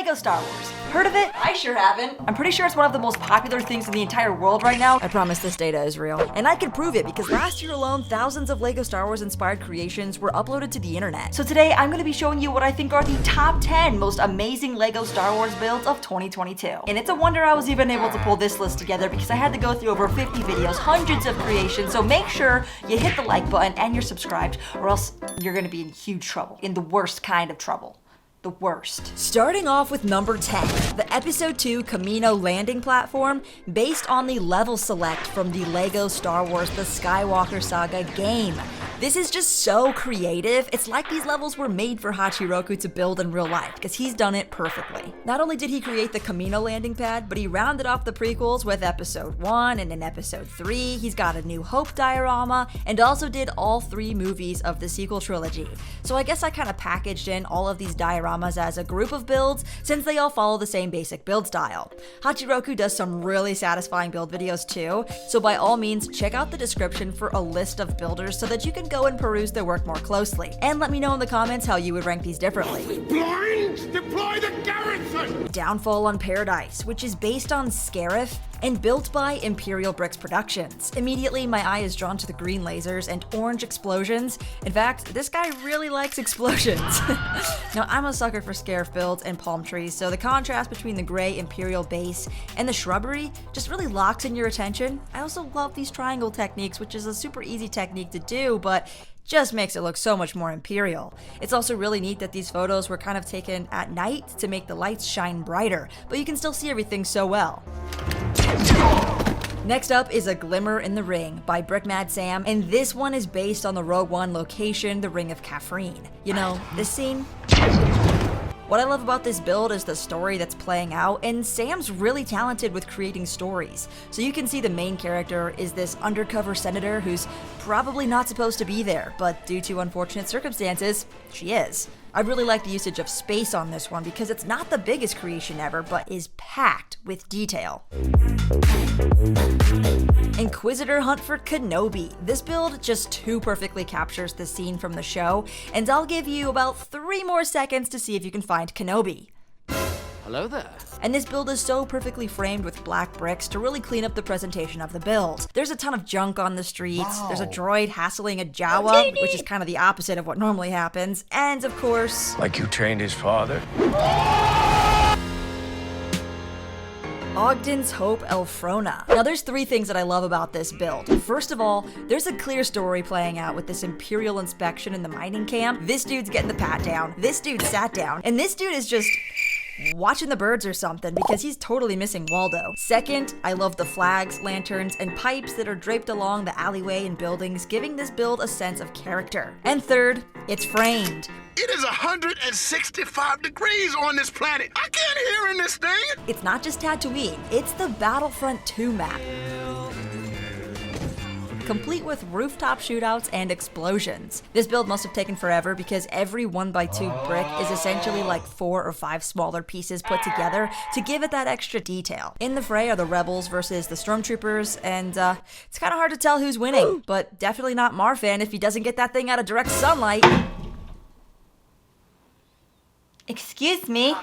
Lego Star Wars. Heard of it? I sure haven't. I'm pretty sure it's one of the most popular things in the entire world right now. I promise this data is real. And I can prove it because last year alone, thousands of Lego Star Wars inspired creations were uploaded to the internet. So today, I'm gonna be showing you what I think are the top 10 most amazing Lego Star Wars builds of 2022. And it's a wonder I was even able to pull this list together because I had to go through over 50 videos, hundreds of creations, so make sure you hit the like button and you're subscribed or else you're gonna be in huge trouble. In the worst kind of trouble. The worst. Starting off with number 10, the Episode 2 Camino landing platform based on the level select from the Lego Star Wars The Skywalker Saga game. This is just so creative. It's like these levels were made for Hachiroku to build in real life because he's done it perfectly. Not only did he create the Camino landing pad, but he rounded off the prequels with Episode 1 and in Episode 3, he's got a New Hope diorama and also did all 3 movies of the sequel trilogy. So I guess I kind of packaged in all of these dioramas as a group of builds since they all follow the same basic build style. Hachiroku does some really satisfying build videos too, so by all means check out the description for a list of builders so that you can go and peruse their work more closely. And let me know in the comments how you would rank these differently. Blind! Deploy the garrison! Downfall on Paradise, which is based on Scarif and built by Imperial Bricks Productions. Immediately, my eye is drawn to the green lasers and orange explosions. In fact, this guy really likes explosions. Now, I'm a sucker for Scarif builds and palm trees, so the contrast between the gray Imperial base and the shrubbery just really locks in your attention. I also love these triangle techniques, which is a super easy technique to do, but just makes it look so much more Imperial. It's also really neat that these photos were kind of taken at night to make the lights shine brighter, but you can still see everything so well. Next up is a Glimmer in the Ring by Brickmad Sam, and this one is based on the Rogue One location, the Ring of Kafrene. You know, this scene? What I love about this build is the story that's playing out, and Sam's really talented with creating stories. So you can see the main character is this undercover senator who's probably not supposed to be there, but due to unfortunate circumstances, she is. I really like the usage of space on this one because it's not the biggest creation ever, but is packed with detail. Inquisitor Hunt for Kenobi. This build just too perfectly captures the scene from the show, and I'll give you about 3 more seconds to see if you can find Kenobi. Hello there. And this build is so perfectly framed with black bricks to really clean up the presentation of the build. There's a ton of junk on the streets, There's a droid hassling a Jawa, which is kind of the opposite of what normally happens, and of course... Like you trained his father? Ogden's Hope Elfrona. Now there's 3 things that I love about this build. First of all, there's a clear story playing out with this Imperial inspection in the mining camp. This dude's getting the pat down, this dude sat down, and this dude is just watching the birds or something because he's totally missing Waldo. Second, I love the flags, lanterns, and pipes that are draped along the alleyway and buildings, giving this build a sense of character. And third, it's framed. It is 165 degrees on this planet. I can't hear in this thing. It's not just Tatooine, it's the Battlefront 2 map, complete with rooftop shootouts and explosions. This build must have taken forever because every 1x2 brick is essentially like 4 or 5 smaller pieces put together to give it that extra detail. In the fray are the rebels versus the stormtroopers, and it's kind of hard to tell who's winning, but definitely not Marfan if he doesn't get that thing out of direct sunlight. Excuse me.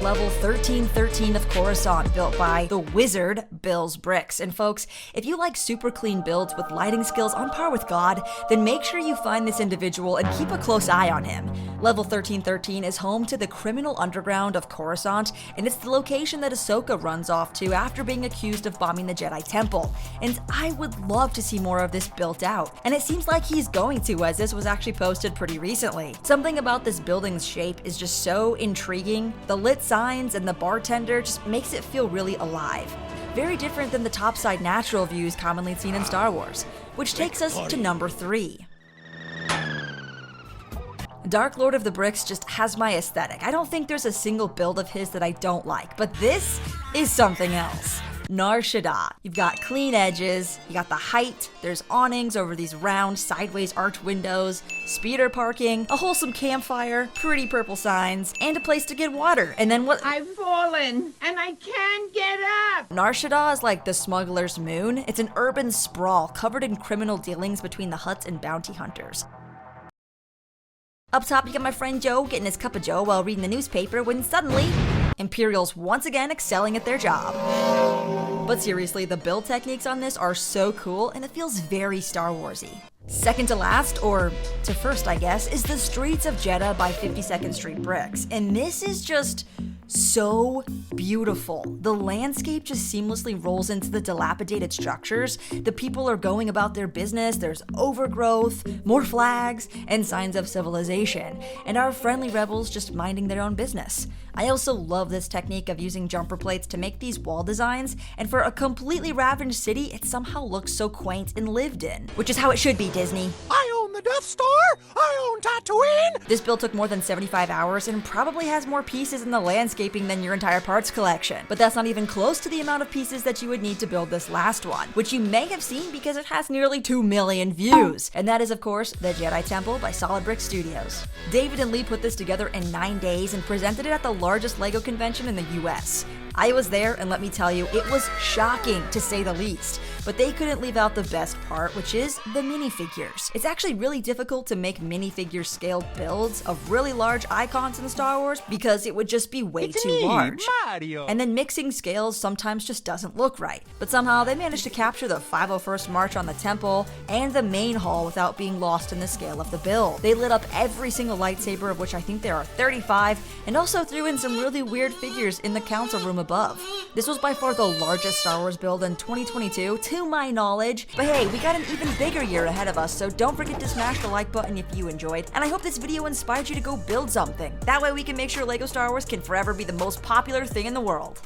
Level 1313 of Coruscant, built by the wizard Bill's Bricks. And folks, if you like super clean builds with lighting skills on par with God, then make sure you find this individual and keep a close eye on him. Level 1313 is home to the criminal underground of Coruscant, and it's the location that Ahsoka runs off to after being accused of bombing the Jedi Temple. And I would love to see more of this built out, and it seems like he's going to, as this was actually posted pretty recently. Something about this building's shape is just so intriguing. The lit signs and the bartender just makes it feel really alive. Very different than the topside natural views commonly seen in Star Wars, which takes us to number 3. Dark Lord of the Bricks just has my aesthetic. I don't think there's a single build of his that I don't like, but this is something else. Nar Shaddaa. You've got clean edges, you got the height, there's awnings over these round sideways arch windows, speeder parking, a wholesome campfire, pretty purple signs, and a place to get water. And then what? I've fallen and I can't get up. Nar Shaddaa is like the smuggler's moon. It's an urban sprawl covered in criminal dealings between the Hutts and bounty hunters. Up top, you got my friend Joe getting his cup of joe while reading the newspaper when suddenly, Imperials once again excelling at their job. But seriously, the build techniques on this are so cool and it feels very Star Warsy. Second to last, or to first I guess, is the Streets of Jeddah by 52nd Street Bricks. And this is just so beautiful. The landscape just seamlessly rolls into the dilapidated structures. The people are going about their business, there's overgrowth, more flags, and signs of civilization. And our friendly rebels just minding their own business. I also love this technique of using jumper plates to make these wall designs, and for a completely ravaged city, it somehow looks so quaint and lived in. Which is how it should be, Disney. I own the Death Star! I own Tatooine! This build took more than 75 hours and probably has more pieces in the landscaping than your entire parts collection. But that's not even close to the amount of pieces that you would need to build this last one, which you may have seen because it has nearly 2 million views. And that is, of course, the Jedi Temple by Solid Brick Studios. David and Lee put this together in 9 days and presented it at the largest LEGO convention in the US. I was there, and let me tell you, it was shocking to say the least. But they couldn't leave out the best part, which is the minifigures. It's actually really difficult to make minifigure scaled builds of really large icons in Star Wars because it would just be way too large. Mario. And then mixing scales sometimes just doesn't look right. But somehow they managed to capture the 501st March on the temple and the main hall without being lost in the scale of the build. They lit up every single lightsaber, of which I think there are 35, and also threw in some really weird figures in the council room above. This was by far the largest Star Wars build in 2022, to my knowledge. But hey, we got an even bigger year ahead of us, so don't forget to smash the like button if you enjoyed, and I hope this video inspired you to go build something. That way we can make sure LEGO Star Wars can forever be the most popular thing in the world.